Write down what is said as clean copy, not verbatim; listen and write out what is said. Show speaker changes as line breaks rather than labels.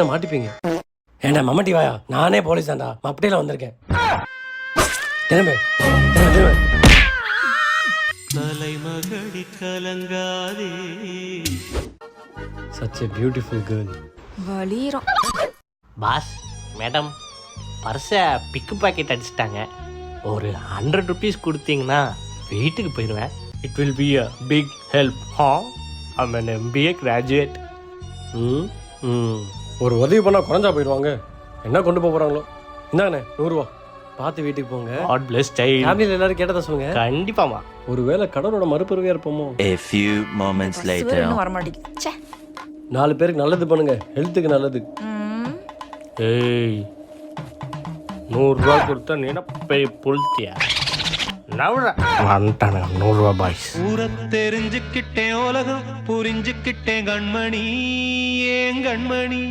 மாட்டிப்பீங்க. ஏண்டா மம்மட்டி வாயா, நானே போலீஸ் தான்டா, மப்பட்டியில வந்திருக்கேன். திரும்ப தலைமகடி கலங்காதே. Such a beautiful girl.
வலிரம்.
பாஸ் மேடம் பர்ஸை பிக்கு பாக்கெட் அடிச்சிட்டாங்க. ஒரு 100 rupees கொடுத்தீங்கன்னா வீட்டுக்கு போயிடுவேன். It will be a big help. I'm an MBA graduate.
ஒரு உதவி பண்ணால் குறைஞ்சா போயிடுவாங்க. என்ன கொண்டு போக போகிறாங்களோ. இந்தாண்ணே 100 ரூபா, பார்த்து வீட்டுக்கு போங்க.
God bless child.
ஃபேமிலியில் எல்லாரும் கேட்டதை சொல்லுங்க.
கண்டிப்பாமா.
ஒருவேளை கடவுளோட மறுபிறவியா இருப்போமோ.
A few moments later.
இன்னும் வர மாட்டேங்குது. ச்சே.
4 பேருக்கு நல்லது பண்ணுங்க, ஹெல்த்துக்கு நல்லது.
ஏய் 100 ரூபா கொடுத்தா நினைப்பை புழுத்தியா வந்துட்டானுங்க 100 ரூபா பாய்ஸ்.
ஊரை தெரிஞ்சுக்கிட்டேன், உலகம் புரிஞ்சுக்கிட்டேன் கண்மணி, ஏன் கண்மணி.